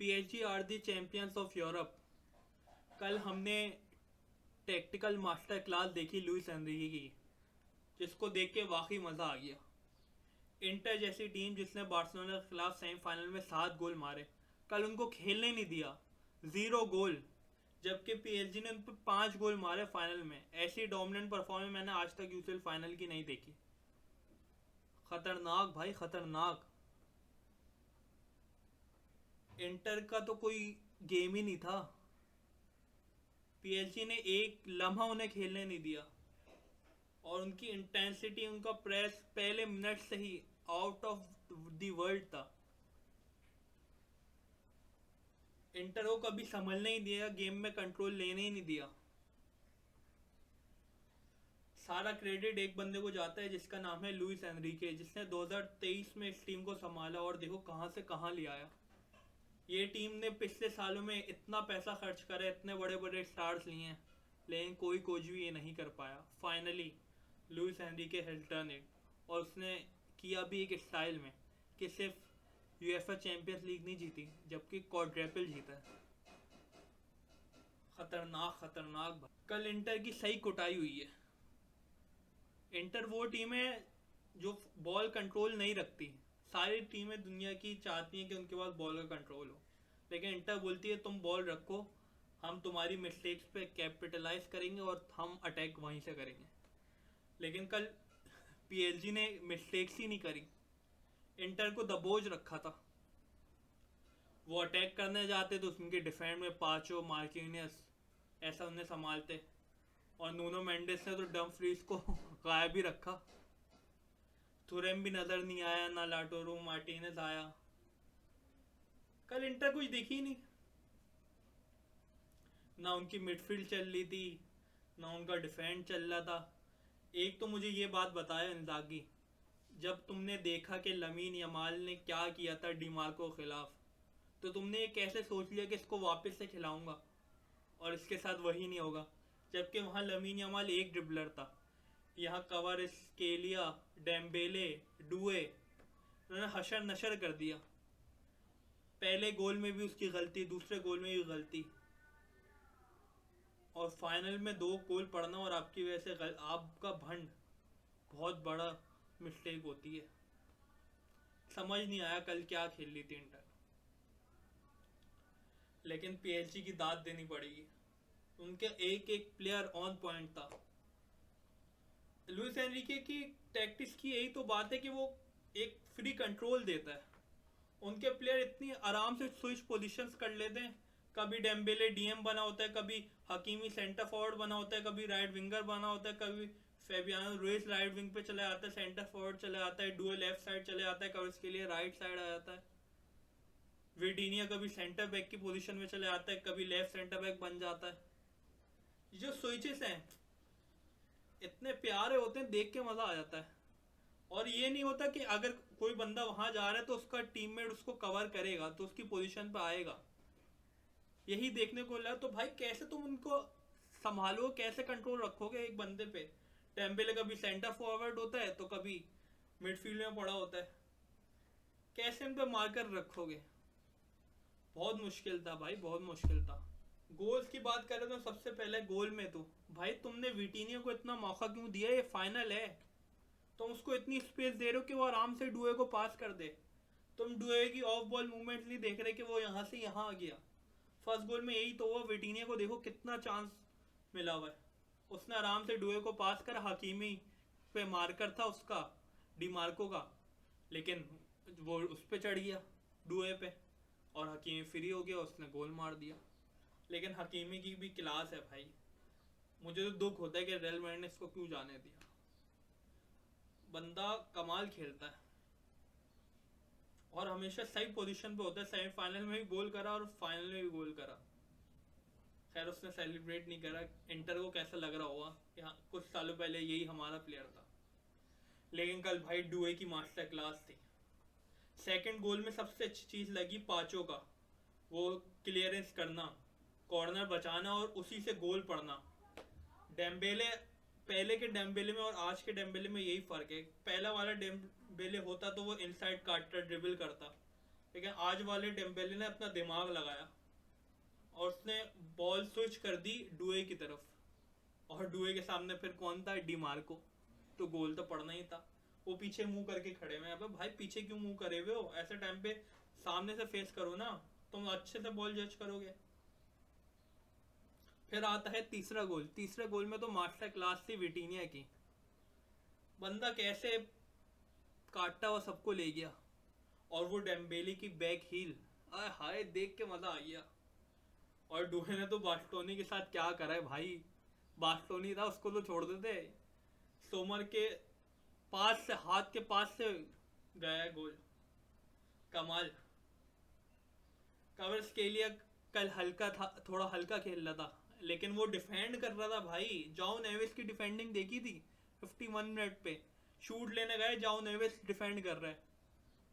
PSG are the champions of Europe. कल हमने tactical master class देखी लुइस एनरिकी की, जिसको देख के वाकई मज़ा आ गया। इंटर जैसी टीम जिसने बार्सिलोना के खिलाफ सेमीफाइनल में 7 गोल मारे, कल उनको खेलने नहीं दिया, 0 गोल। जबकि पीएसजी ने उन पर 5 गोल मारे फाइनल में। ऐसी डोमिनेंट परफॉर्मेंस मैंने आज तक यूसीएल फाइनल की नहीं देखी। खतरनाक भाई, खतरनाक। इंटर का तो कोई गेम ही नहीं था। पीएसजी ने एक लम्हा उन्हें खेलने नहीं दिया, और उनकी इंटेंसिटी, उनका प्रेस पहले मिनट से ही आउट ऑफ द वर्ल्ड था। इंटर को कभी संभलने ही दिया, गेम में कंट्रोल लेने ही नहीं दिया। सारा क्रेडिट एक बंदे को जाता है जिसका नाम है लुइस एनरिके, जिसने 2023 में इस टीम को संभाला और देखो कहां से कहां ले आया। ये टीम ने पिछले सालों में इतना पैसा खर्च करा, इतने बड़े बड़े स्टार्स लिए हैं, लेकिन कोई कोच भी ये नहीं कर पाया। Finally Luis Enrique has done it, और उसने किया भी एक स्टाइल में कि सिर्फ यूएफए चैंपियंस लीग नहीं जीती, जबकि क्वाड्रपल जीता है। खतरनाक खतरनाक भाई। कल इंटर की सही कुटाई हुई है। इंटर वो टीम है जो बॉल कंट्रोल नहीं रखती। सारी टीमें दुनिया की चाहती हैं कि उनके पास बॉल का कंट्रोल हो, लेकिन इंटर बोलती है तुम बॉल रखो, हम तुम्हारी मिस्टेक्स पे कैपिटलाइज करेंगे और हम अटैक वहीं से करेंगे। लेकिन कल पीएसजी ने मिस्टेक्स ही नहीं करी, इंटर को दबोच रखा था। वो अटैक करने जाते तो उनके डिफेंड में पाचो, मार्किनियस ऐसा उन्हें संभालते, और नूनो मेंडेस ने तो डम फ्रीज को गायब ही रखा। थुरेम भी नजर नहीं आया, ना लाटोरो मार्टिनेज आया। कल इंटर कुछ दिखी नहीं, ना उनकी मिडफील्ड चल रही थी, ना उनका डिफेंड चल रहा था। एक तो मुझे ये बात बताया इंजागी, जब तुमने देखा कि लमीन यमाल ने क्या किया था डीमार्को के खिलाफ, तो तुमने ये कैसे सोच लिया कि इसको वापस से खिलाऊंगा और इसके साथ वही नहीं होगा। जबकि वहां लमीन यमाल एक ड्रिबलर था, यहाँ कवर स्केलिया, डेम्बेले, डुए, उन्होंने हशर नशर कर दिया। पहले गोल में भी उसकी गलती, दूसरे गोल में भी गलती, और फाइनल में 2 गोल पड़ना और आपकी वजह से आपका भंड, बहुत बड़ा मिस्टेक होती है। समझ नहीं आया कल क्या खेल ली थी इंटर, लेकिन पीएसजी की दाद देनी पड़ेगी। उनके एक एक प्लेयर ऑन पॉइंट था। लुइस एनरिके की टैक्टिक्स की यही तो बात है कि वो एक फ्री कंट्रोल देता है। उनके प्लेयर इतनी आराम से स्विच पोजीशंस कर लेते हैं। कभी डेम्बेले डीएम बना होता है, कभी हकीमी सेंटर फॉरवर्ड बना होता है, कभी राइट विंगर बना होता है, कभी फेबियानो रुइस राइट विंग पे चले आता है, सेंटर फॉरवर्ड चले आता है, डुए लेफ्ट साइड चले आता है, कभी उसके लिए राइट साइड आ जाता है। विटीनिया कभी सेंटर बैक की पोजीशन में चले आता है, कभी लेफ्ट सेंटर बैक बन जाता है। ये जो स्विचेस हैं इतने प्यारे होते हैं, देख के मजा आ जाता है। और ये नहीं होता कि अगर कोई बंदा वहां जा रहा है तो उसका टीममेट उसको कवर करेगा तो उसकी पोजीशन पे आएगा, यही देखने को मिला। तो भाई कैसे तुम उनको संभालो, कैसे कंट्रोल रखोगे एक बंदे पे। टेम्बेले कभी सेंटर फॉरवर्ड होता है तो कभी मिडफील्ड में पड़ा होता है, कैसे उन पे मार्कर रखोगे। बहुत मुश्किल था भाई, बहुत मुश्किल था। गोल्स की बात करें तो सबसे पहले गोल में तो भाई तुमने विटीनिया को इतना मौका क्यों दिया, ये फाइनल है। तुम उसको इतनी स्पेस दे रहे हो कि वो आराम से डुए को पास कर दे। तुम डुए की ऑफ बॉल मूवमेंट नहीं देख रहे कि वो यहाँ से यहाँ आ गया। फर्स्ट गोल में यही तो हुआ, विटीनिया को देखो कितना चांस मिला हुआ है, उसने आराम से डुए को पास कर, हकीमी पे मार्कर था उसका, डीमार्को का, लेकिन वो उस पर चढ़ गया डुए पे, और हकीमी फ्री हो गया, उसने गोल मार दिया। लेकिन हकीमी की भी क्लास है भाई। मुझे तो दुख होता है कि रियल मैड्रिड ने इसको क्यों जाने दिया। बंदा कमाल खेलता है और हमेशा सही पोजीशन पे होता है। सेमीफाइनल में भी गोल करा और फाइनल में भी गोल करा। खैर उसने सेलिब्रेट नहीं करा, इंटर को कैसा लग रहा होगा, यहाँ कुछ सालों पहले यही हमारा प्लेयर था। लेकिन कल भाई डुए की मास्टर क्लास थी। सेकंड गोल में सबसे अच्छी चीज लगी पाचो का, वो क्लियरेंस करना, कॉर्नर बचाना और उसी से गोल पड़ना। डेम्बेले, पहले के डेम्बेले में और आज के डेम्बेले में यही फर्क है। पहला वाला डेम्बेले होता तो वो इनसाइड काटता, ड्रिबल करता, लेकिन आज वाले डेम्बेले ने अपना दिमाग लगाया और उसने बॉल स्विच कर दी डुए की तरफ, और डुए के सामने फिर कौन था, डी मार्को, तो गोल तो पड़ना ही था। वो पीछे मुंह करके खड़े हुए हैं। अबे भाई पीछे क्यों मुंह करे हुए हो, ऐसे टाइम पे सामने से फेस करो ना, तुम अच्छे से बॉल जज करोगे। फिर आता है तीसरा गोल। तीसरे गोल में तो मास्टर क्लास थी विटीनिया की, बंदा कैसे काटता हुआ सबको ले गया, और वो डेम्बेले की बैक हील, आय हाय देख के मजा आ गया। और डुए ने तो बास्टोनी के साथ क्या करा है भाई, बास्टोनी था उसको तो छोड़ देते, सोमर के पास से, हाथ के पास से गया है गोल। कमाल। कवरस्केलिया कल हल्का था, थोड़ा हल्का खेल रहा था, लेकिन वो डिफेंड कर रहा था भाई। जाओ नेविस की डिफेंडिंग देखी थी 51 मिनट पे, शूट लेने गए, जाओ नेविस डिफेंड कर रहा है,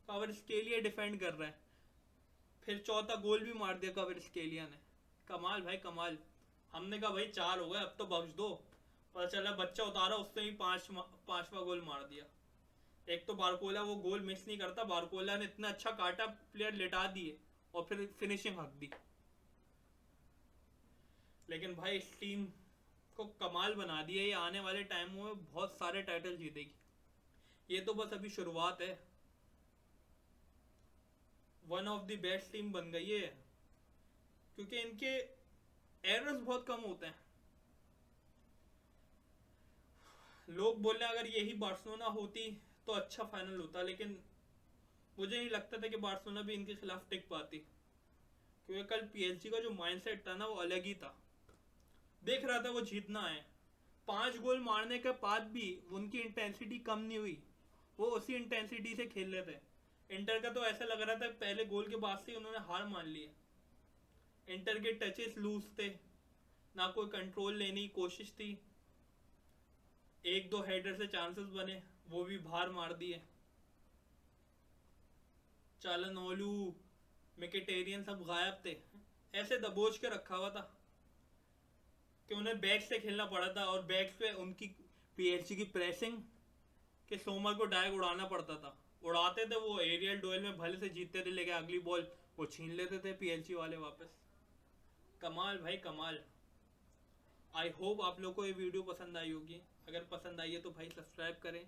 कवरस्केलिया डिफेंड कर रहा है, फिर चौथा गोल भी मार दिया कवरस्केलिया ने। कमाल भाई कमाल। हमने कहा भाई 4 हो गए अब तो बख्श दो, पता चला बच्चा उतारा उसने ही पांचवा गोल मार दिया। एक तो बारकोला वो गोल मिस नहीं करता, बारकोला ने इतना अच्छा काटा, प्लेयर लेटा दिए और फिर फिनिशिंग हक दी। लेकिन भाई इस टीम को कमाल बना दिया, ये आने वाले टाइमों में बहुत सारे टाइटल जीतेगी। ये तो बस अभी शुरुआत है, one of the best team बन गई है, क्योंकि इनके एरर्स बहुत कम होते हैं। लोग बोले अगर यही बार्सिलोना होती तो अच्छा फाइनल होता, लेकिन मुझे नहीं लगता था कि बार्सिलोना भी इनके खिलाफ टिक पाती, क्योंकि कल पीएसजी का जो माइंडसेट था ना वो अलग ही था। देख रहा था वो जीतना है, 5 गोल मारने के बाद भी उनकी इंटेंसिटी कम नहीं हुई, वो उसी इंटेंसिटी से खेल रहे थे। इंटर का तो ऐसा लग रहा था पहले गोल के बाद से उन्होंने हार मान ली है। इंटर के टचेस लूज थे, ना कोई कंट्रोल लेने की कोशिश थी, एक दो हेडर से चांसेस बने वो भी बाहर मार दिए। चालनोलू, मिकेटेरियन सब गायब थे, ऐसे दबोच के रखा हुआ था कि उन्हें बैक से खेलना पड़ा था, और बैक पे उनकी पीएसजी की प्रेसिंग के सोमर को डायरेक्ट उड़ाना पड़ता था। उड़ाते थे वो, एरियल डुएल में भले से जीतते थे, लेकिन अगली बॉल वो छीन लेते थे पीएसजी वाले वापस। कमाल भाई कमाल। आई होप आप लोग को ये वीडियो पसंद आई होगी, अगर पसंद आई है तो भाई सब्सक्राइब करें,